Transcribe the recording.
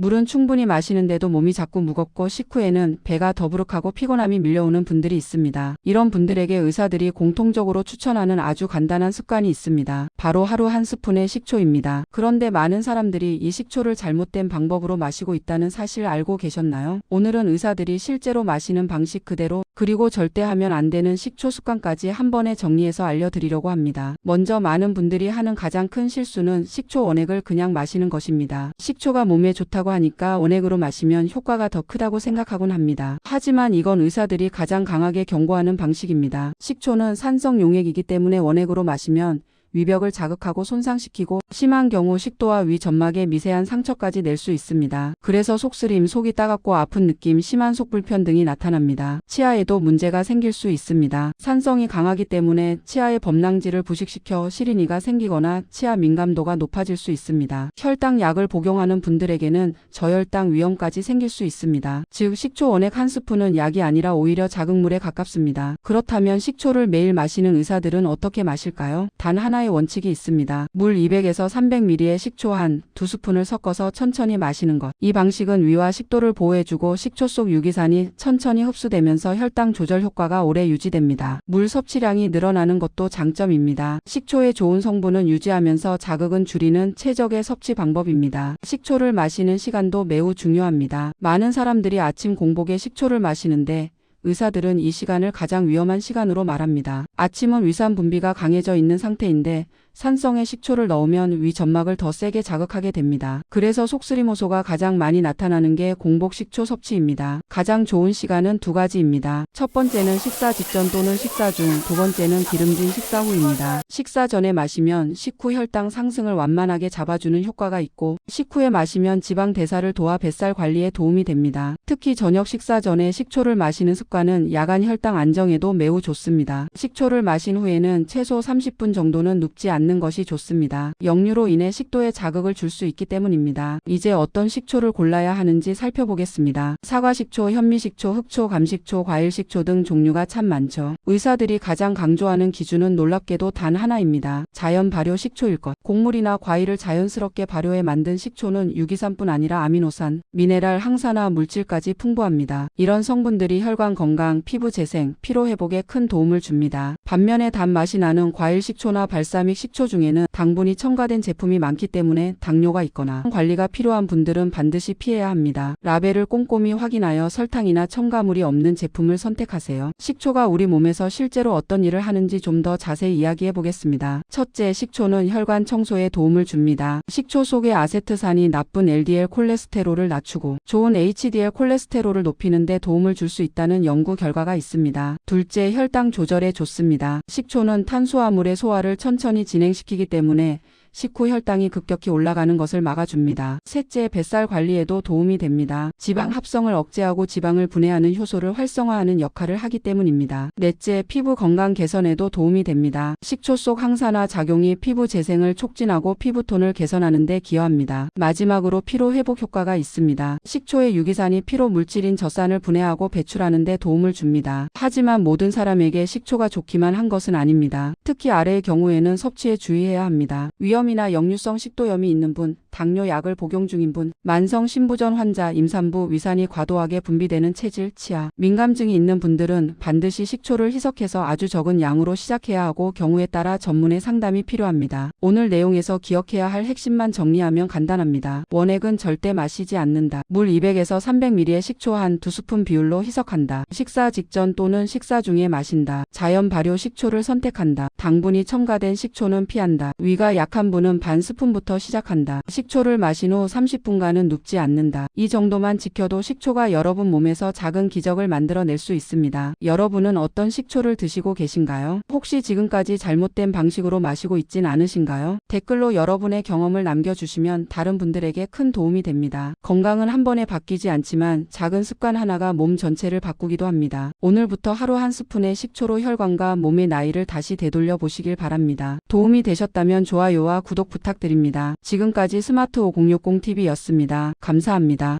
물은 충분히 마시는데도 몸이 자꾸 무겁고 식후에는 배가 더부룩하고 피곤함이 밀려오는 분들이 있습니다. 이런 분들에게 의사들이 공통적으로 추천하는 아주 간단한 습관이 있습니다. 바로 하루 한 스푼의 식초입니다. 그런데 많은 사람들이 이 식초를 잘못된 방법으로 마시고 있다는 사실 알고 계셨나요? 오늘은 의사들이 실제로 마시는 방식 그대로 그리고 절대 하면 안 되는 식초 습관까지 한 번에 정리해서 알려드리려고 합니다. 먼저 많은 분들이 하는 가장 큰 실수는 식초 원액을 그냥 마시는 것입니다. 식초가 몸에 좋다고 하니까 원액으로 마시면 효과가 더 크다고 생각하곤 합니다. 하지만 이건 의사들이 가장 강하게 경고하는 방식입니다. 식초는 산성 용액이기 때문에 원액으로 마시면 위벽을 자극하고 손상시키고 심한 경우 식도와 위 점막에 미세한 상처까지 낼 수 있습니다. 그래서 속쓰림, 속이 따갑고 아픈 느낌, 심한 속불편 등이 나타납니다. 치아에도 문제가 생길 수 있습니다. 산성이 강하기 때문에 치아의 범랑지를 부식시켜 시린이가 생기거나 치아 민감도가 높아질 수 있습니다. 혈당 약을 복용하는 분들에게는 저혈당 위험까지 생길 수 있습니다. 즉 식초 원액 한 스푼은 약이 아니라 오히려 자극물에 가깝습니다. 그렇다면 식초를 매일 마시는 의사들은 어떻게 마실까요? 단 하나의 원칙이 있습니다. 물 200에서 300ml에 식초 한 2스푼을 섞어서 천천히 마시는 것. 이 방식은 위와 식도를 보호해주고 식초 속 유기산이 천천히 흡수되면서 혈당 조절 효과가 오래 유지됩니다. 물 섭취량이 늘어나는 것도 장점입니다. 식초의 좋은 성분은 유지하면서 자극은 줄이는 최적의 섭취 방법입니다. 식초를 마시는 시간도 매우 중요합니다. 많은 사람들이 아침 공복에 식초를 마시는데 의사들은 이 시간을 가장 위험한 시간으로 말합니다. 아침은 위산 분비가 강해져 있는 상태인데 산성의 식초를 넣으면 위 점막을 더 세게 자극하게 됩니다. 그래서 속쓰림 호소가 가장 많이 나타나는 게 공복 식초 섭취입니다. 가장 좋은 시간은 두 가지입니다. 첫 번째는 식사 직전 또는 식사 중, 두 번째는 기름진 식사 후입니다. 식사 전에 마시면 식후 혈당 상승을 완만하게 잡아주는 효과가 있고 식후에 마시면 지방 대사를 도와 뱃살 관리에 도움이 됩니다. 특히 저녁 식사 전에 식초를 마시는 습관은 야간 혈당 안정에도 매우 좋습니다. 식초를 마신 후에는 최소 30분 정도는 눕지 않는 것이 좋습니다. 역류로 인해 식도에 자극을 줄 수 있기 때문입니다. 이제 어떤 식초를 골라야 하는지 살펴보겠습니다. 사과식초, 현미식초, 흑초, 감식초, 과일식초 등 종류가 참 많죠. 의사들이 가장 강조하는 기준은 놀랍게도 단 하나입니다. 자연 발효 식초일 것. 곡물이나 과일을 자연스럽게 발효해 만든 식초는 유기산뿐 아니라 아미노산, 미네랄, 항산화 물질까지 풍부합니다. 이런 성분들이 혈관 건강, 피부 재생, 피로 회복에 큰 도움을 줍니다. 반면에 단맛이 나는 과일 식초나 발사믹 식초 중에는 당분이 첨가된 제품이 많기 때문에 당뇨가 있거나 관리가 필요한 분들은 반드시 피해야 합니다. 라벨을 꼼꼼히 확인하여 설탕이나 첨가물이 없는 제품을 선택하세요. 식초가 우리 몸에서 실제로 어떤 일을 하는지 좀 더 자세히 이야기해 보겠습니다. 첫째, 식초는 혈관 청소에 도움을 줍니다. 식초 속의 아세트산이 나쁜 LDL 콜레스테롤을 낮추고 좋은 HDL 콜레스테롤을 높이는 데 도움을 줄 수 있다는 연구 결과가 있습니다. 둘째, 혈당 조절에 좋습니다. 식초는 탄수화물의 소화를 천천히 진행시키기 때문에 식후 혈당이 급격히 올라가는 것을 막아줍니다. 셋째, 뱃살 관리에도 도움이 됩니다. 지방 합성을 억제하고 지방을 분해하는 효소를 활성화하는 역할을 하기 때문입니다. 넷째, 피부 건강 개선에도 도움이 됩니다. 식초 속 항산화 작용이 피부 재생을 촉진하고 피부톤을 개선하는 데 기여합니다. 마지막으로 피로 회복 효과가 있습니다. 식초의 유기산이 피로 물질인 젖산을 분해하고 배출하는 데 도움을 줍니다. 하지만 모든 사람에게 식초가 좋기만 한 것은 아닙니다. 특히 아래의 경우에는 섭취에 주의해야 합니다. 위염이나 역류성 식도염이 있는 분, 당뇨 약을 복용 중인 분, 만성 신부전 환자, 임산부, 위산이 과도하게 분비되는 체질, 치아, 민감증이 있는 분들은 반드시 식초를 희석해서 아주 적은 양으로 시작해야 하고 경우에 따라 전문의 상담이 필요합니다. 오늘 내용에서 기억해야 할 핵심만 정리하면 간단합니다. 원액은 절대 마시지 않는다. 물 200에서 300ml에 식초 한 2스푼 비율로 희석한다. 식사 직전 또는 식사 중에 마신다. 자연 발효 식초를 선택한다. 당분이 첨가된 식초는 피한다. 위가 약한 분은 반 스푼부터 시작한다. 식초를 마신 후 30분간은 눕지 않는다. 이 정도만 지켜도 식초가 여러분 몸에서 작은 기적을 만들어낼 수 있습니다. 여러분은 어떤 식초를 드시고 계신가요? 혹시 지금까지 잘못된 방식으로 마시고 있진 않으신가요? 댓글로 여러분의 경험을 남겨주시면 다른 분들에게 큰 도움이 됩니다. 건강은 한 번에 바뀌지 않지만 작은 습관 하나가 몸 전체를 바꾸기도 합니다. 오늘부터 하루 한 스푼의 식초로 혈관과 몸의 나이를 다시 되돌려 보시길 바랍니다. 도움이 되셨다면 좋아요와 구독 부탁드립니다. 지금까지 스마트5060TV였습니다. 감사합니다.